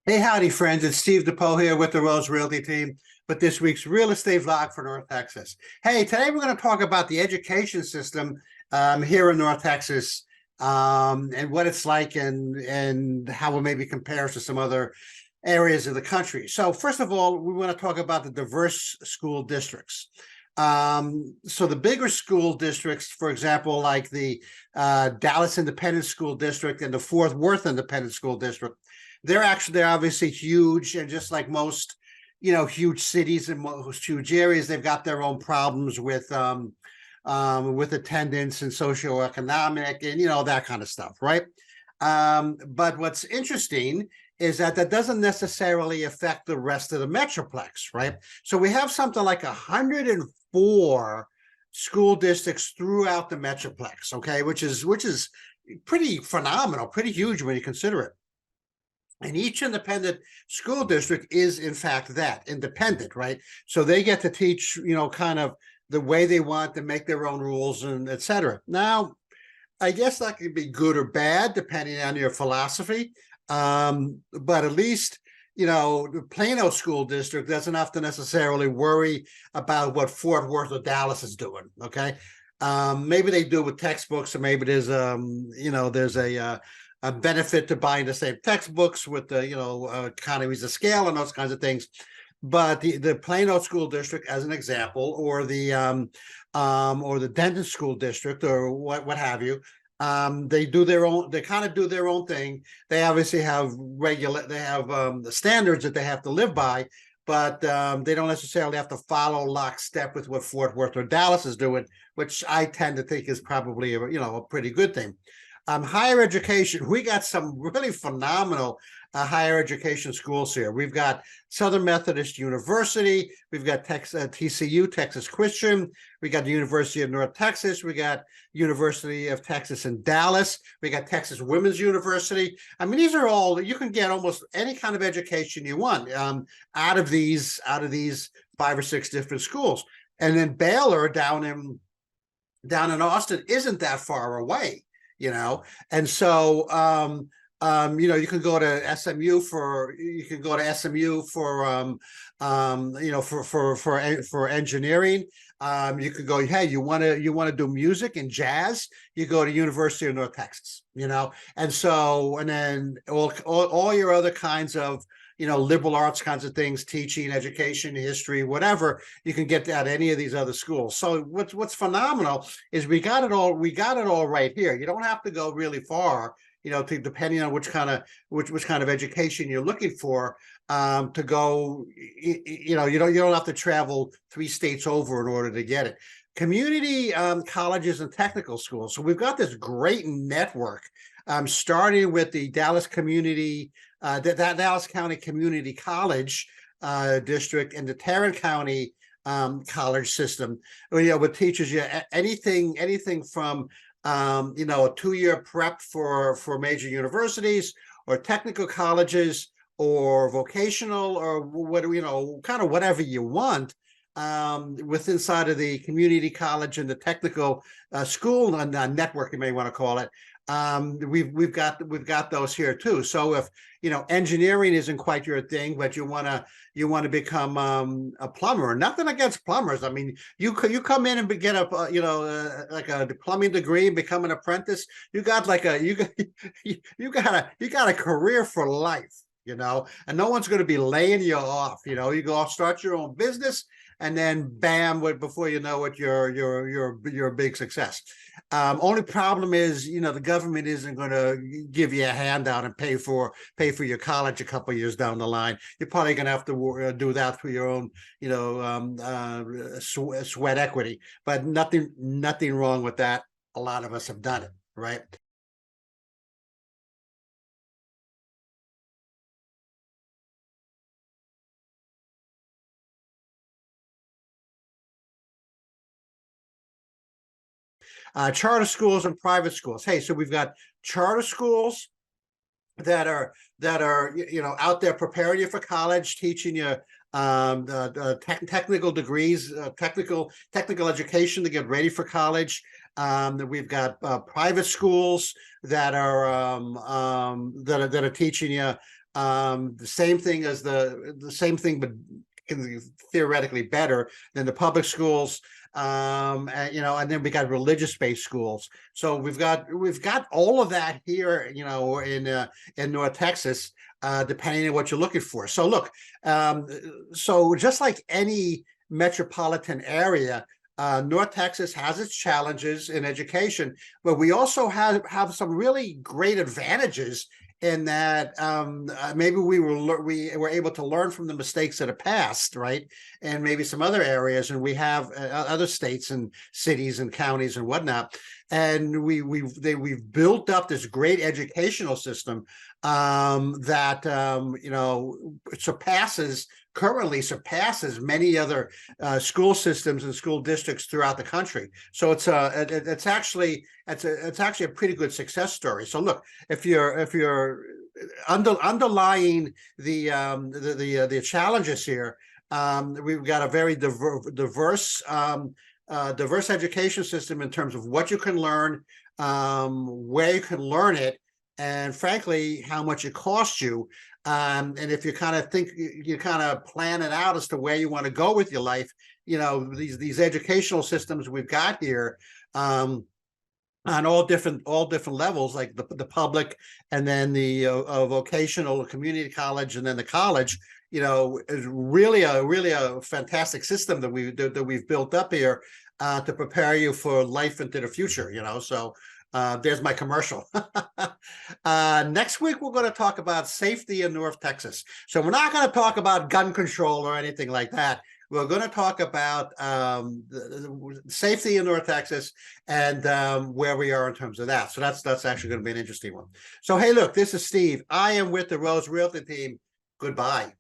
Hey, howdy, friends. It's Steve DePoe here with the Rose Realty team with this week's real estate vlog for North Texas. Hey, today we're going to talk about the education system here in North Texas and what it's like and how it maybe compares to some other areas of the country. So first of all, we want to talk about the diverse school districts. So the bigger school districts, for example, like the Dallas Independent School District and the Fort Worth Independent School District, they're obviously huge, and just like most, huge cities and most huge areas, they've got their own problems with attendance and socioeconomic and that kind of stuff, right? But what's interesting is that doesn't necessarily affect the rest of the metroplex, right? So we have something like 104 school districts throughout the metroplex, okay, which is pretty phenomenal, pretty huge when you consider it. And each independent school district is, in fact, that independent, right? So they get to teach, kind of the way they want to make their own rules and et cetera. Now, I guess that could be good or bad, depending on your philosophy. But at least, the Plano School District doesn't have to necessarily worry about what Fort Worth or Dallas is doing, okay? Maybe they do with textbooks, or maybe there's, there's a benefit to buying the same textbooks with the economies of scale and those kinds of things. But the Plano School District, as an example, or the Denton School District, or what have you, they kind of do their own thing. They obviously have the standards that they have to live by, but they don't necessarily have to follow lockstep with what Fort Worth or Dallas is doing, which I tend to think is probably a pretty good thing. Higher education, we got some really phenomenal higher education schools here. We've got Southern Methodist University, we've got TCU, Texas Christian, we got the University of North Texas, we got University of Texas in Dallas, we got Texas Women's University. I mean, these are all, you can get almost any kind of education you want out of these 5 or 6 different schools. And then Baylor down in Austin isn't that far away. And so you can go to SMU for for engineering. You could go, hey, you want to do music and jazz, you go to University of North Texas, and then all your other kinds of liberal arts kinds of things, teaching, education, history, whatever, you can get at any of these other schools. So what's phenomenal is we got it all right here. You don't have to go really far, depending on which kind of education you're looking for, to go, you don't have to travel 3 states over in order to get it. Community colleges and technical schools. So we've got this great network, starting with the Dallas Dallas County Community College District and the Tarrant County college system, what teaches you anything from a 2-year prep for major universities or technical colleges or vocational or what kind of whatever you want with inside of the community college and the technical school and network, you may want to call it. We've got those here too. So if engineering isn't quite your thing, but you want to become a plumber, nothing against plumbers. I mean, you come in and get like a plumbing degree and become an apprentice. You got you got a career for life, and no one's going to be laying you off. You go off, start your own business, and then bam, before you know it, you're a big success. Only problem is, the government isn't going to give you a handout and pay for your college a couple of years down the line. You're probably going to have to do that through your own, sweat equity. But nothing wrong with that. A lot of us have done it, right? Charter schools and private schools. Hey, so we've got charter schools that are out there preparing you for college, teaching you technical degrees, technical education to get ready for college. We've got private schools that are teaching you The same thing as the same thing, but theoretically better than the public schools. And, and then we got religious-based schools. So we've got all of that here, in North Texas, depending on what you're looking for. So look, so just like any metropolitan area, North Texas has its challenges in education, but we also have some really great advantages in that maybe we were able to learn from the mistakes of the past, right? And maybe some other areas, and we have other states and cities and counties and whatnot, and we've built up this great educational system that currently surpasses many other school systems and school districts throughout the country. So it's actually a pretty good success story. So look, if you're underlying the challenges here, we've got a very diverse education system in terms of what you can learn, where you can learn it, and frankly, how much it costs you. And if you kind of plan it out as to where you want to go with your life, these educational systems we've got here, on all different levels, like the public, and then the vocational, community college, and then the college, is really a fantastic system that we've built up here to prepare you for life into the future. So there's my commercial. Next week, we're going to talk about safety in North Texas. So we're not going to talk about gun control or anything like that. We're going to talk about the safety in North Texas and where we are in terms of that. So that's actually going to be an interesting one. So, hey, look, this is Steve. I am with the Rose Realty team. Goodbye.